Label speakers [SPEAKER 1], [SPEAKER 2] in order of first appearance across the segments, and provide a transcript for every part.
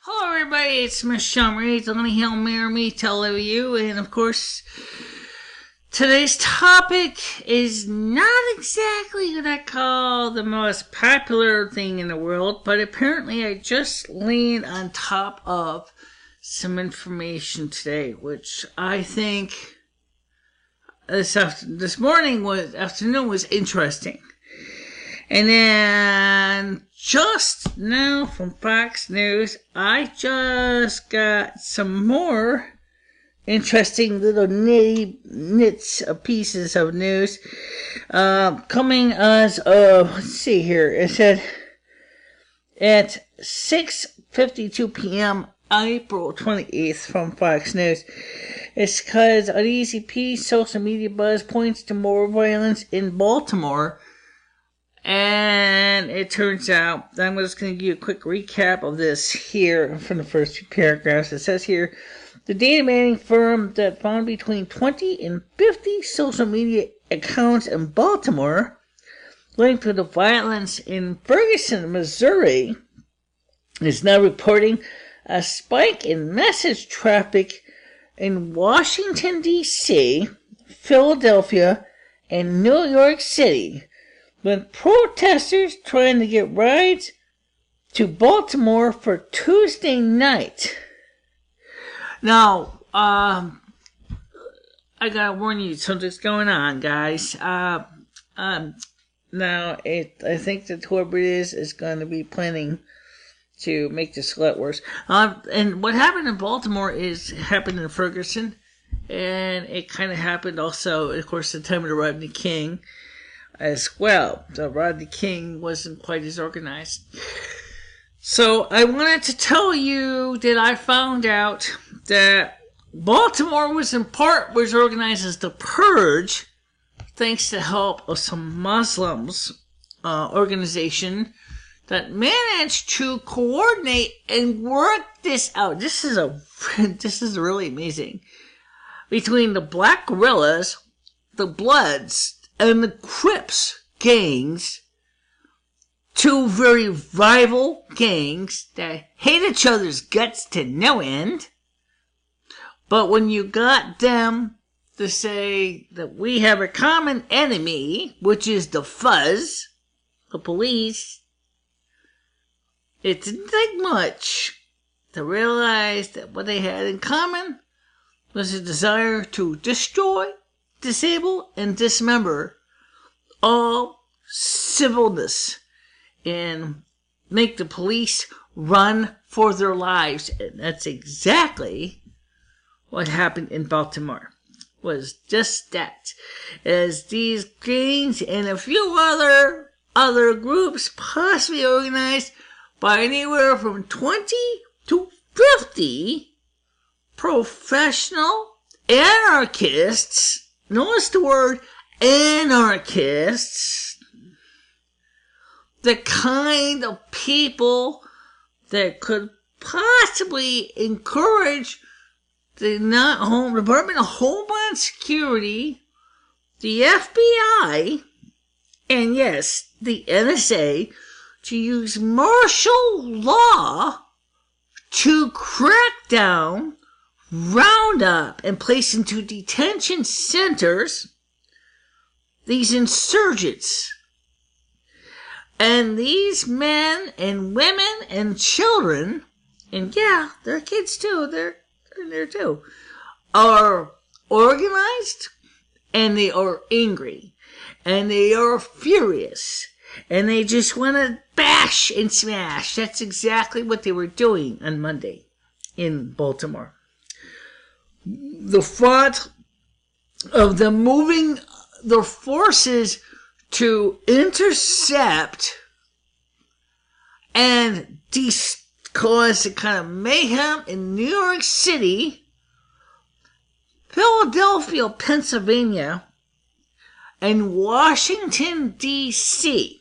[SPEAKER 1] Hello everybody, it's MicheleMarieDalene here, me tell you, and of course, today's topic is not exactly what I call the most popular thing in the world, but apparently I just leaned on top of some information today, which I think this afternoon was interesting. And then just now from Fox News, I just got some more interesting little pieces of news coming as of, let's see here, it said at 6:52 p.m. April 28th from Fox News. It's because uneasy peace, social media buzz points to more violence in Baltimore. And it turns out, I'm just going to give you a quick recap of this here from the first few paragraphs. It says here, the data mining firm that found between 20 and 50 social media accounts in Baltimore linked to the violence in Ferguson, Missouri, is now reporting a spike in message traffic in Washington, D.C., Philadelphia, and New York City, when protesters trying to get rides to Baltimore for Tuesday night. Now, I gotta warn you, something's going on, guys. Now, I think that whoever it is going to be planning to make this a lot worse. And what happened in Baltimore happened in Ferguson, and it kind of happened also, of course, at the time of the Rodney King as well. So Rodney King wasn't quite as organized. So I wanted to tell you that I found out that Baltimore was organized as the Purge, thanks to the help of some Muslims organization that managed to coordinate and work this out. This is really amazing. Between the Black Guerrillas, the Bloods, and the Crips gangs, two very rival gangs that hate each other's guts to no end. But when you got them to say that we have a common enemy, which is the fuzz, the police, it didn't take much to realize that what they had in common was a desire to destroy, disable, and dismember all civilness and make the police run for their lives. And that's exactly what happened in Baltimore. Was just that. As these gangs and a few other groups, possibly organized by anywhere from 20 to 50 professional anarchists. Notice the word anarchists. The kind of people that could possibly encourage the Department of Homeland Security, the FBI, and yes, the NSA, to use martial law to crack down, round up, and place into detention centers these insurgents. And these men and women and children, and yeah, there are kids too, they're there too, are organized, and they are angry, and they are furious, and they just want to bash and smash. That's exactly what they were doing on Monday in Baltimore. The thought of them moving their forces to intercept and cause a kind of mayhem in New York City, Philadelphia, Pennsylvania, and Washington, D.C.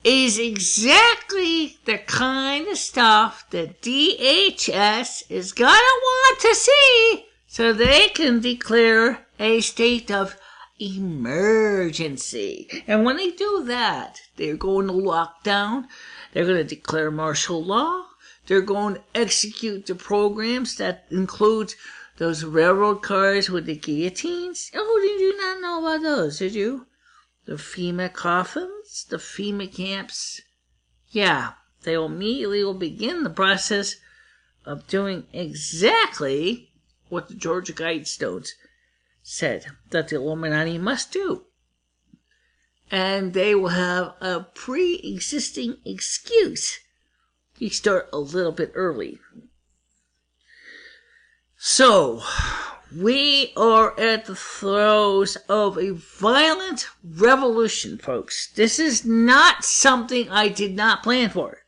[SPEAKER 1] is exactly the kind of stuff that DHS is gonna want to see so they can declare a state of emergency. And when they do that, they're going to lock down, they're going to declare martial law, they're going to execute the programs that include those railroad cars with the guillotines. Oh, did you not know about those, did you? The FEMA coffins, the FEMA camps. Yeah, they immediately will begin the process of doing exactly what the Georgia Guidestones said that the Illuminati must do. And they will have a pre-existing excuse. You start a little bit early. So, we are at the throes of a violent revolution, folks. This is not something I did not plan for.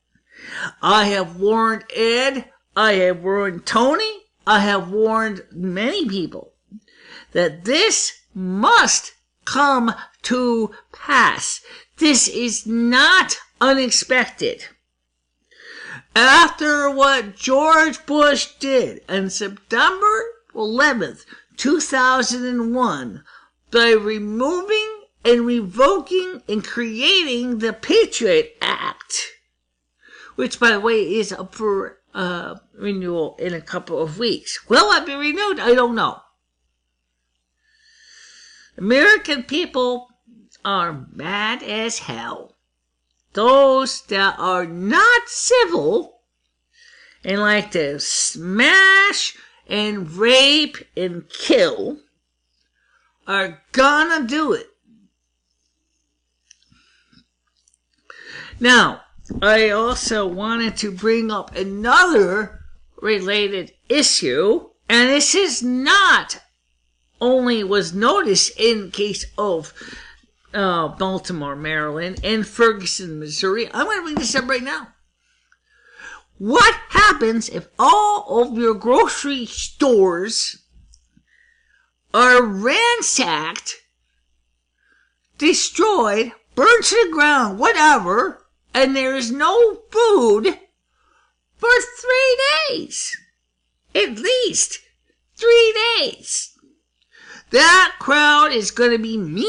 [SPEAKER 1] I have warned Ed, I have warned Tony, I have warned many people that this must come to pass. This is not unexpected. After what George Bush did on September 11th, 2001, by removing and revoking and creating the Patriot Act, which, by the way, is up for renewal in a couple of weeks. Will it be renewed? I don't know. American people are mad as hell. Those that are not civil and like to smash and rape and kill are gonna do it. Now, I also wanted to bring up another related issue, and this is not only was noticed in case of Baltimore, Maryland, and Ferguson, Missouri. I'm going to bring this up right now. What happens if all of your grocery stores are ransacked, destroyed, burned to the ground, whatever, and there is no food for 3 days? At least 3 days. That crowd is going to be meaner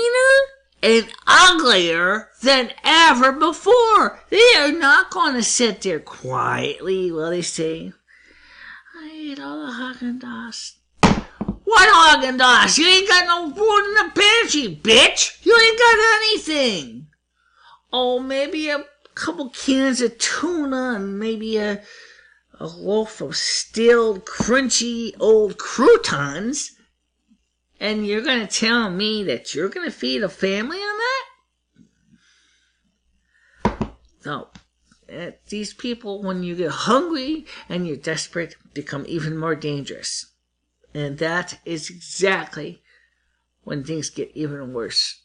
[SPEAKER 1] and uglier than ever before. They are not going to sit there quietly while they say, I ate all the Haagen-Dazs. What Haagen-Dazs? You ain't got no food in the pantry, bitch. You ain't got anything. Oh, maybe a couple cans of tuna and maybe a loaf of stale, crunchy old croutons. And you're going to tell me that you're going to feed a family on that? No. These people, when you get hungry and you're desperate, become even more dangerous. And that is exactly when things get even worse.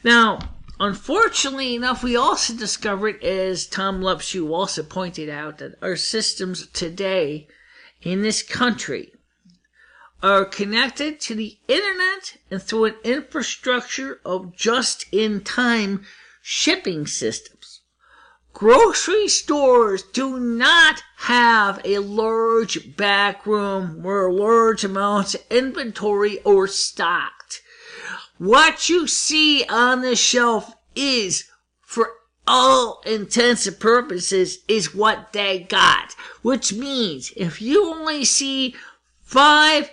[SPEAKER 1] Now, unfortunately enough, we also discovered, as Tom Lupshu also pointed out, that our systems today in this country are connected to the internet and through an infrastructure of just-in-time shipping systems. Grocery stores do not have a large back room where large amounts of inventory are stocked. What you see on the shelf is, for all intents and purposes, is what they got. Which means if you only see 5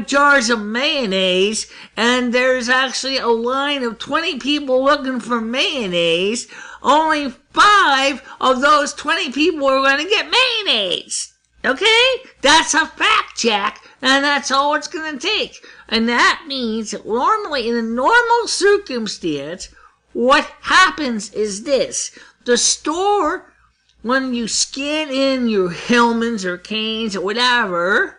[SPEAKER 1] jars of mayonnaise, and there's actually a line of 20 people looking for mayonnaise, only 5 of those 20 people are going to get mayonnaise. Okay? That's a fact check, and that's all it's going to take. And that means that normally, in a normal circumstance, what happens is this. The store, when you scan in your Hellmann's or Cane's or whatever,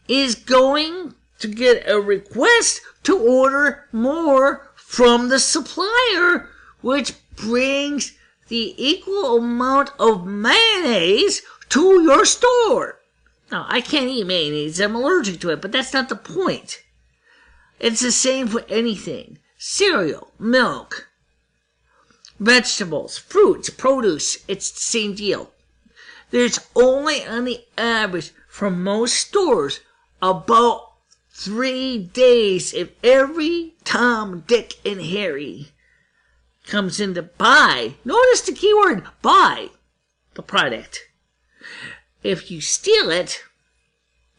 [SPEAKER 1] is going to get a request to order more from the supplier, which brings the equal amount of mayonnaise to your store. Now, I can't eat mayonnaise. I'm allergic to it, but that's not the point. It's the same for anything. Cereal, milk, vegetables, fruits, produce. It's the same deal. There's only on the average for most stores about 3 days if every Tom, Dick, and Harry comes in to buy. Notice the key word, buy the product. If you steal it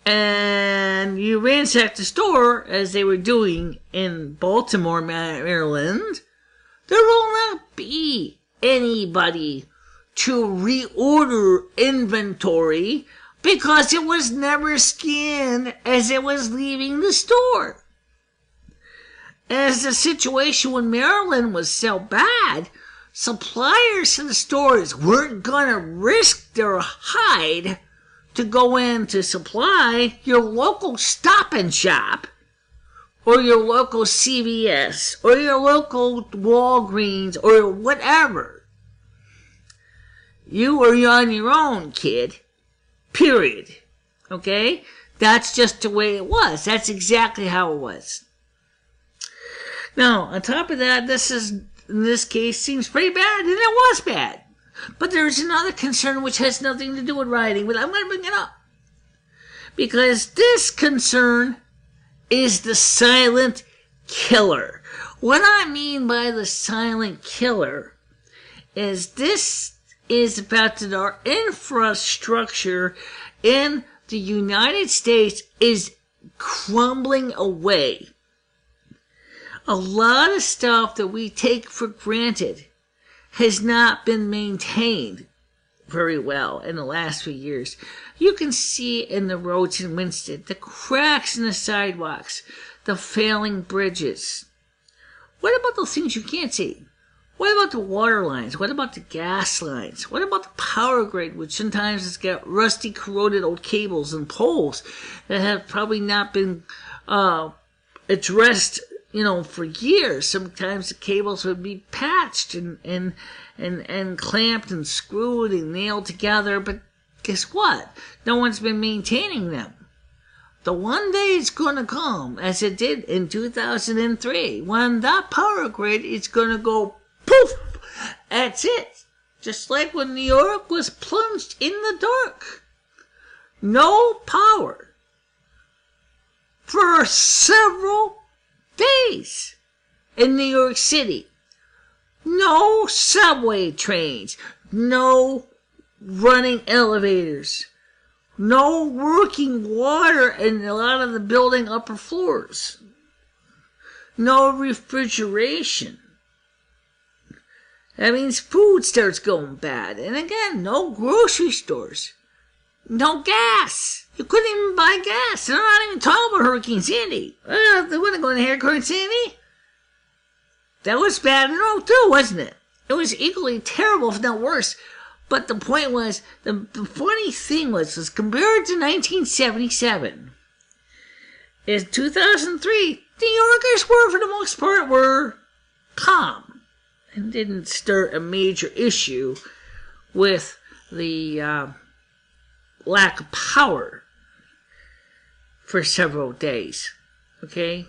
[SPEAKER 1] and you ransack the store, as they were doing in Baltimore, Maryland, there will not be anybody to reorder inventory because it was never scanned as it was leaving the store. As the situation in Maryland was so bad, suppliers to the stores weren't going to risk their hide to go in to supply your local Stop and Shop or your local CVS or your local Walgreens or whatever. You are on your own, kid. Period. Okay? That's just the way it was. That's exactly how it was. Now, on top of that, in this case, seems pretty bad, and it was bad. But there's another concern which has nothing to do with rioting, but I'm going to bring it up. Because this concern is the silent killer. What I mean by the silent killer is this is about our infrastructure in the United States is crumbling away. A lot of stuff that we take for granted has not been maintained very well in the last few years. You can see in the roads in Winston, the cracks in the sidewalks, the failing bridges. What about those things you can't see? What about the water lines? What about the gas lines? What about the power grid, which sometimes has got rusty, corroded old cables and poles that have probably not been addressed, for years? Sometimes the cables would be patched and clamped and screwed and nailed together, but guess what? No one's been maintaining them. The one day it's going to come, as it did in 2003, when that power grid is going to go poof! That's it. Just like when New York was plunged in the dark. No power for several days in New York City. No subway trains. No running elevators. No working water in a lot of the building upper floors. No refrigeration. That means food starts going bad. And again, no grocery stores. No gas. You couldn't even buy gas. And I'm not even talking about Hurricane Sandy. They wouldn't go to Hurricane Sandy. That was bad enough too, wasn't it? It was equally terrible, if not worse. But the point was, the funny thing was compared to 1977, in 2003, New Yorkers were, for the most part, were calm and didn't start a major issue with the lack of power for several days. Okay?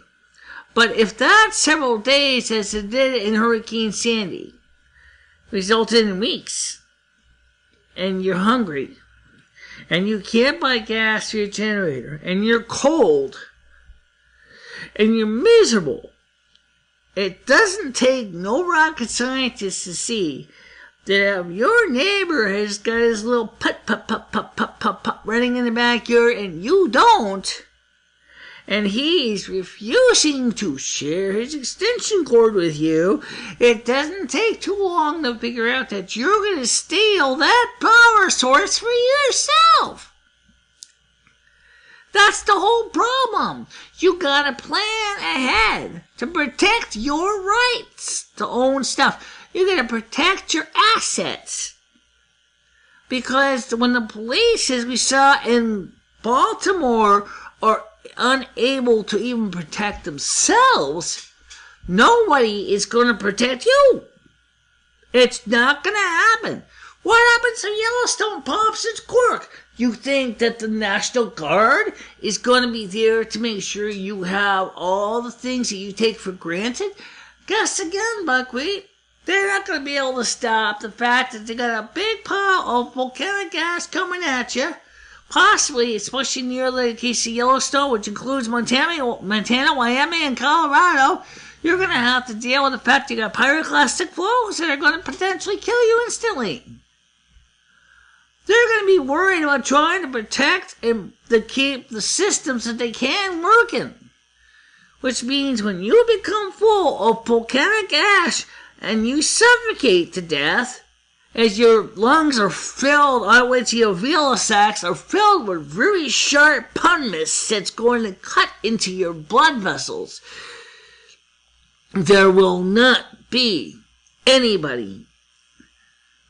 [SPEAKER 1] But if that several days, as it did in Hurricane Sandy, resulted in weeks, and you're hungry, and you can't buy gas for your generator, and you're cold, and you're miserable, it doesn't take no rocket scientist to see that if your neighbor has got his little putt running in the backyard and you don't, and he's refusing to share his extension cord with you, it doesn't take too long to figure out that you're going to steal that power source for yourself. That's the whole problem. You gotta plan ahead to protect your rights to own stuff. You gotta protect your assets. Because when the police, as we saw in Baltimore, are unable to even protect themselves, nobody is going to protect you. It's not going to happen. What happens if Yellowstone pops its cork? You think that the National Guard is going to be there to make sure you have all the things that you take for granted? Guess again, Buckwheat. They're not going to be able to stop the fact that they got a big pile of volcanic gas coming at you. Possibly, especially near the case of Yellowstone, which includes Montana, Wyoming, and Colorado. You're going to have to deal with the fact you got pyroclastic flows that are going to potentially kill you instantly. They're going to be worried about trying to protect and to keep the systems that they can working. Which means when you become full of volcanic ash and you suffocate to death, as your lungs are filled, all the way to your alveolar sacs are filled with very sharp pumice that's going to cut into your blood vessels, there will not be anybody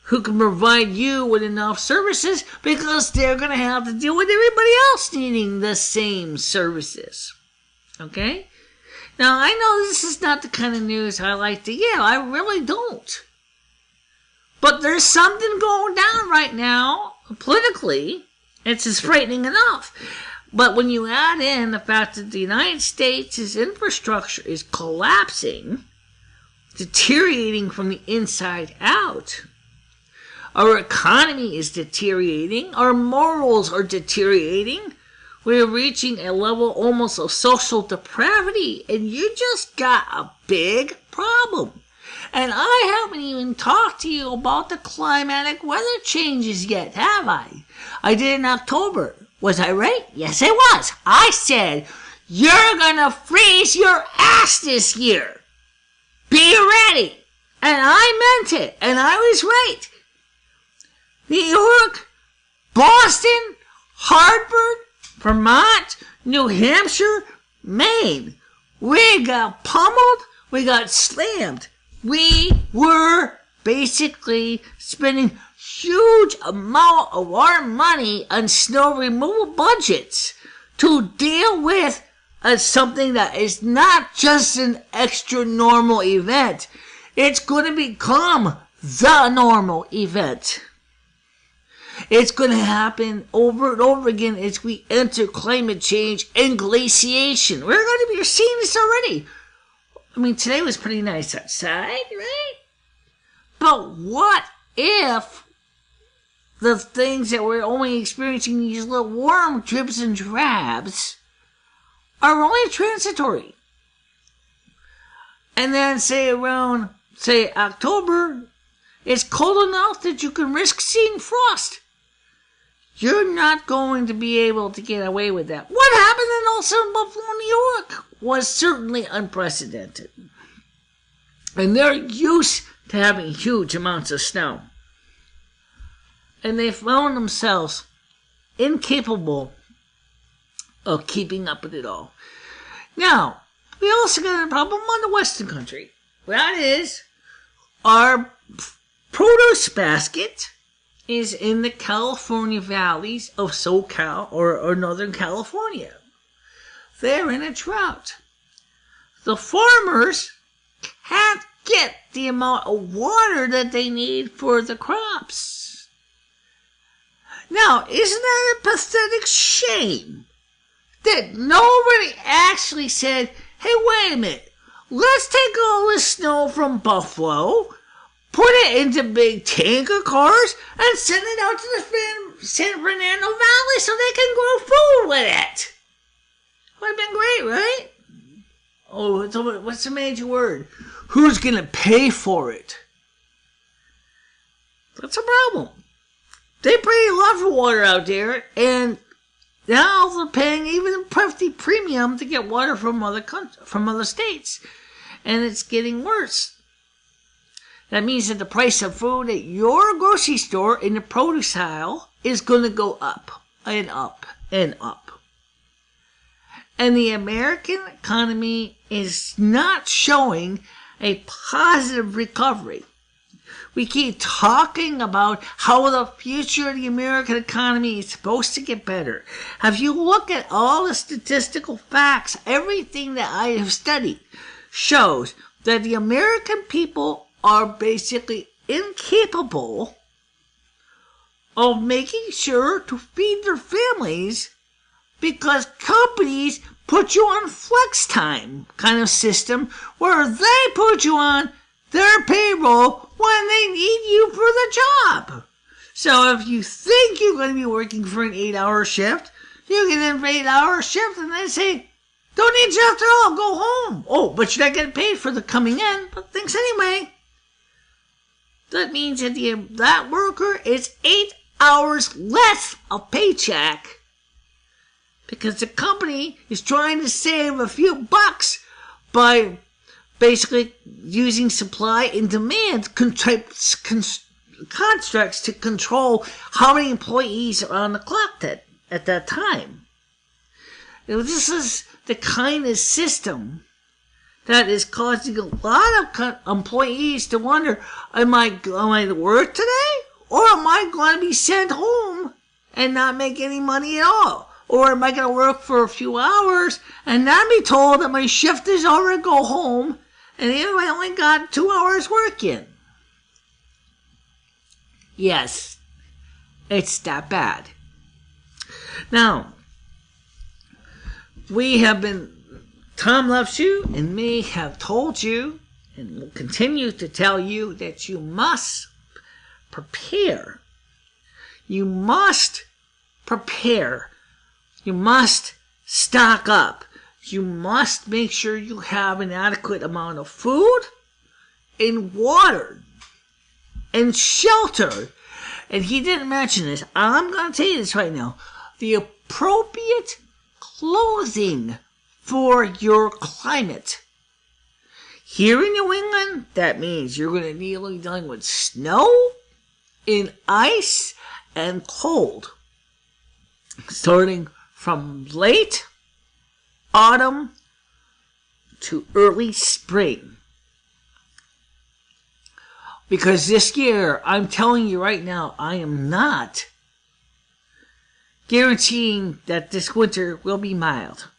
[SPEAKER 1] who can provide you with enough services because they're going to have to deal with everybody else needing the same services. Okay? Now, I know this is not the kind of news I like to give. I really don't. But there's something going down right now, politically. It's just frightening enough. But when you add in the fact that the United States' infrastructure is collapsing, deteriorating from the inside out, our economy is deteriorating, our morals are deteriorating, we're reaching a level almost of social depravity, and you just got a big problem. And I haven't even talked to you about the climatic weather changes yet, have I? I did in October. Was I right? Yes, I was. I said, you're gonna freeze your ass this year. Be ready. And I meant it, and I was right. New York, Boston, Hartford, Vermont, New Hampshire, Maine. We got pummeled. We got slammed. We were basically spending huge amount of our money on snow removal budgets to deal with something that is not just an extra normal event. It's going to become the normal event. It's going to happen over and over again as we enter climate change and glaciation. We're going to be seeing this already. I mean, today was pretty nice outside, right? But what if the things that we're only experiencing, these little warm drips and drabs, are only transitory? And then say around, October, it's cold enough that you can risk seeing frost. You're not going to be able to get away with that. What happened in also Buffalo, New York was certainly unprecedented. And they're used to having huge amounts of snow. And they found themselves incapable of keeping up with it all. Now, we also got a problem on the Western country. That is, our produce basket is in the California valleys of SoCal or Northern California. They're in a drought. The farmers can't get the amount of water that they need for the crops. Now, isn't that a pathetic shame that nobody actually said, hey, wait a minute, let's take all this snow from Buffalo, put it into big tanker cars, and send it out to the San Fernando Valley so they can grow food with it. Would have been great, right? Oh, what's the major word? Who's going to pay for it? That's a problem. They pay a lot for water out there, and now they're paying even a hefty premium to get water from other states. And it's getting worse. That means that the price of food at your grocery store in the produce aisle is going to go up and up and up. And the American economy is not showing a positive recovery. We keep talking about how the future of the American economy is supposed to get better. Have you looked at all the statistical facts? Everything that I have studied shows that the American people are basically incapable of making sure to feed their families because companies put you on flex time kind of system where they put you on their payroll when they need you for the job. So if you think you're going to be working for an 8-hour shift, you get an 8-hour shift and they say, don't need you after all, go home. Oh, but you're not getting paid for the coming in, but thanks anyway. That means that that worker is 8 hours less of paycheck because the company is trying to save a few bucks by basically using supply and demand constructs to control how many employees are on the clock at that time. This is the kind of system that is causing a lot of employees to wonder, am I to work today? Or am I going to be sent home and not make any money at all? Or am I going to work for a few hours and then be told that my shift is over to go home and I only got 2 hours work in? Yes, it's that bad. Now, Tom loves you and me have told you and will continue to tell you that you must prepare. You must prepare. You must stock up. You must make sure you have an adequate amount of food and water and shelter. And he didn't mention this. I'm going to tell you this right now. The appropriate clothing for your climate. Here in New England, that means you're going to be dealing with snow and ice and cold. Starting from late autumn to early spring. Because this year, I'm telling you right now, I am not guaranteeing that this winter will be mild.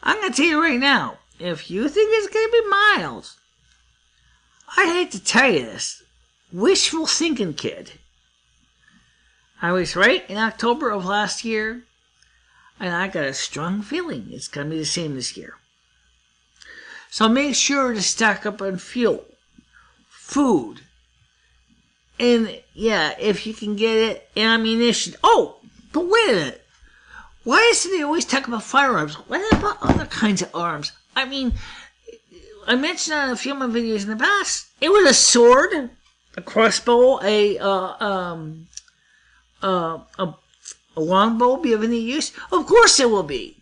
[SPEAKER 1] I'm going to tell you right now, if you think it's going to be mild, I hate to tell you this, wishful thinking, kid. I was right in October of last year, and I got a strong feeling it's going to be the same this year. So make sure to stock up on fuel, food, and yeah, if you can get it, ammunition. Oh, but wait a minute. Why is they always talk about firearms? What about other kinds of arms? I mean, I mentioned on a few of my videos in the past, it was a sword, a crossbow, a longbow be of any use? Of course it will be.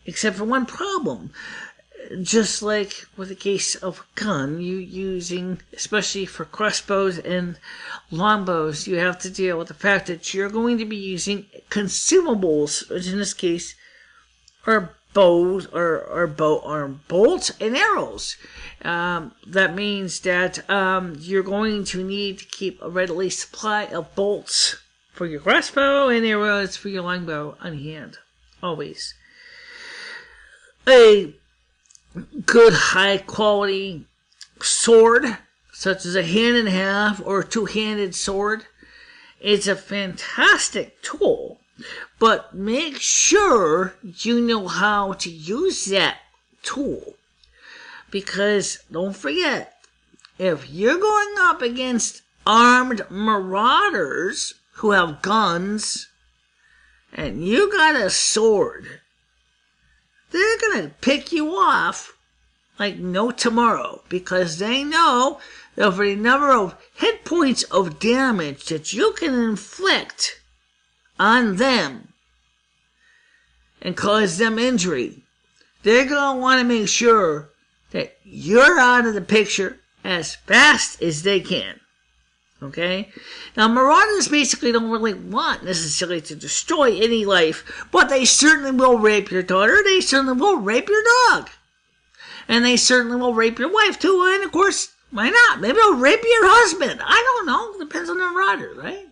[SPEAKER 1] Except for one problem. Just like with the case of a gun, you using, especially for crossbows and longbows, you have to deal with the fact that you're going to be using consumables, which in this case are bows or bolts and arrows. That means that you're going to need to keep a readily supply of bolts for your crossbow and arrows for your longbow on hand, always. A good high quality sword, such as a hand and a half or a two-handed sword, is a fantastic tool, but make sure you know how to use that tool, because don't forget, if you're going up against armed marauders who have guns and you got a sword, they're going to pick you off like no tomorrow, because they know that for the number of hit points of damage that you can inflict on them and cause them injury, they're going to want to make sure that you're out of the picture as fast as they can. Okay? Now, marauders basically don't really want necessarily to destroy any life, but they certainly will rape your daughter, they certainly will rape your dog, and they certainly will rape your wife too, and of course, Why not? Maybe they'll rape your husband. I don't know. Depends on the rider, right?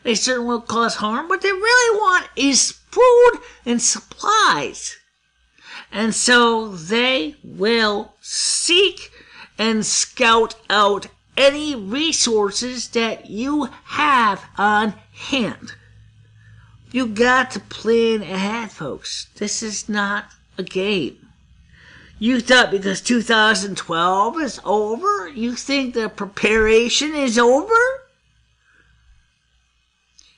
[SPEAKER 1] They certainly will cause harm. What they really want is food and supplies. And so they will seek and scout out any resources that you have on hand. You got to plan ahead, folks. This is not a game. You thought because 2012 is over, you think the preparation is over?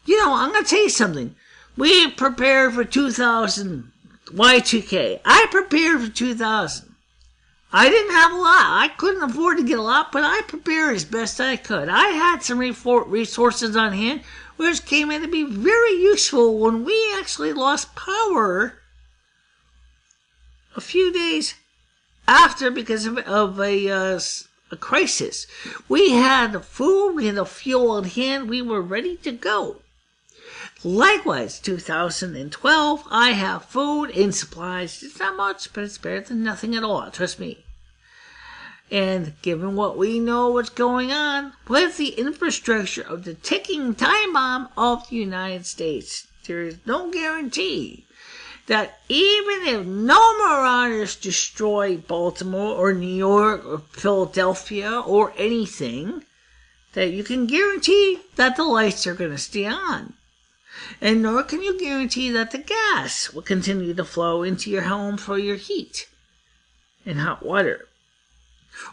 [SPEAKER 1] You know, I'm going to tell you something. We prepared for 2000 Y2K. I prepared for 2000. I didn't have a lot. I couldn't afford to get a lot, but I prepared as best I could. I had some resources on hand, which came in to be very useful when we actually lost power a few days after because of a crisis. We had the food, we had the fuel on hand, we were ready to go. Likewise, 2012, I have food and supplies. It's not much, but it's better than nothing at all, trust me. And given what we know what's going on with the infrastructure of the ticking time bomb of the United States, there is no guarantee that even if no marauders destroy Baltimore or New York or Philadelphia or anything, that you can guarantee that the lights are going to stay on. And nor can you guarantee that the gas will continue to flow into your home for your heat and hot water.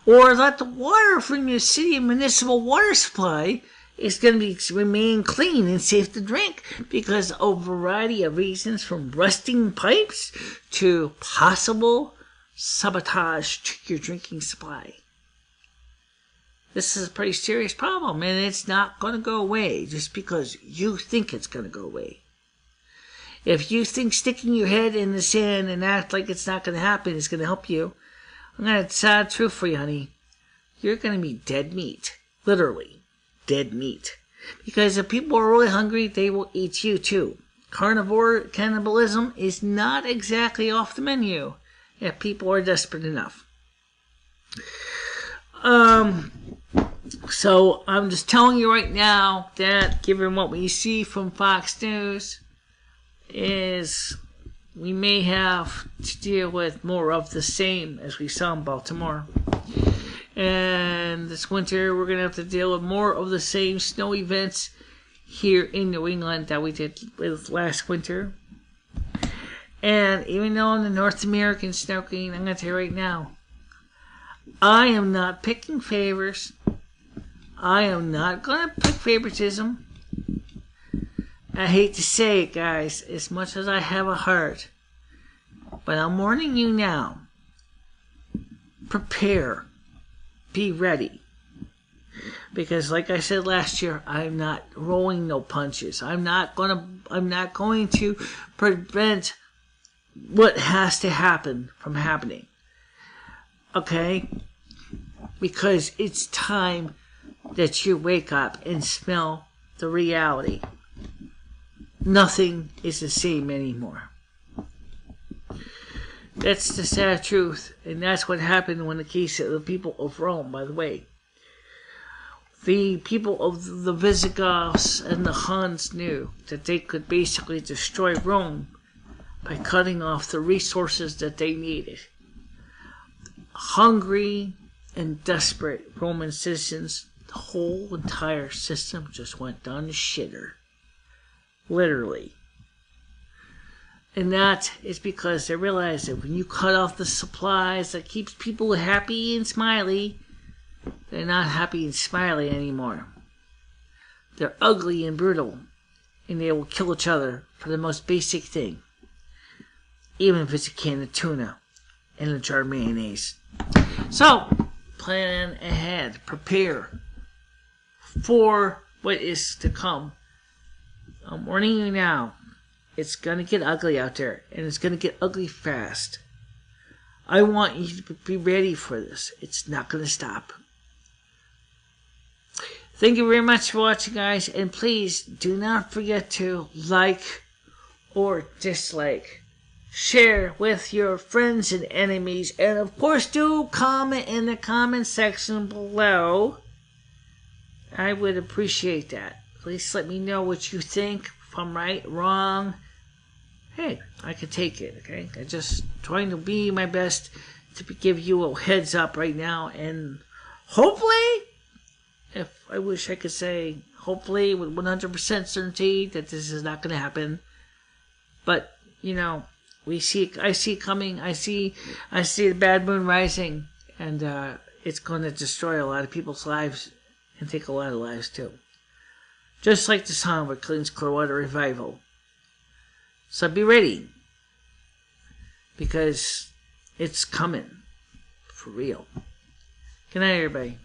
[SPEAKER 1] Or that the water from your city municipal water supply is going to remain clean and safe to drink because of a variety of reasons, from rusting pipes to possible sabotage to your drinking supply. This is a pretty serious problem, and it's not going to go away just because you think it's going to go away. If you think sticking your head in the sand and act like it's not going to happen is going to help you, I'm going to sad truth for you, honey. You're going to be dead meat. Literally. Dead meat. Because if people are really hungry, they will eat you too. Carnivore cannibalism is not exactly off the menu if people are desperate enough. So I'm just telling you right now that given what we see from Fox News is we may have to deal with more of the same as we saw in Baltimore. And this winter, we're going to have to deal with more of the same snow events here in New England that we did with last winter. And even though I'm the North American snow queen, I'm going to tell you right now, I am not picking favors. I am not going to pick favoritism. I hate to say it, guys, as much as I have a heart. But I'm warning you now. Prepare. Be ready. Because like I said last year, I'm not rolling no punches. I'm not going to prevent what has to happen from happening. Okay? Because it's time that you wake up and smell the reality. Nothing is the same anymore. That's the sad truth, and that's what happened when the case of the people of Rome, by the way. The people of the Visigoths and the Huns knew that they could basically destroy Rome by cutting off the resources that they needed. Hungry and desperate Roman citizens, the whole entire system just went down the shitter. Literally. And that is because they realized that when you cut off the supplies that keeps people happy and smiley, they're not happy and smiley anymore. They're ugly and brutal, and they will kill each other for the most basic thing, even if it's a can of tuna and a jar of mayonnaise. So, plan ahead. Prepare for what is to come. I'm warning you now. It's going to get ugly out there, and it's going to get ugly fast. I want you to be ready for this. It's not going to stop. Thank you very much for watching, guys, and please do not forget to like or dislike, share with your friends and enemies, and of course do comment in the comment section below. I would appreciate that. Please let me know what you think. If I'm right, wrong, hey, I can take it, okay? I'm just trying to be my best to give you a heads up right now, and hopefully, if I wish I could say hopefully with 100% certainty that this is not going to happen, but you know, I see it coming. I see the bad moon rising, and it's going to destroy a lot of people's lives and take a lot of lives too. Just like the song with Clean's Clearwater Revival. So be ready, because it's coming for real. Good night, everybody.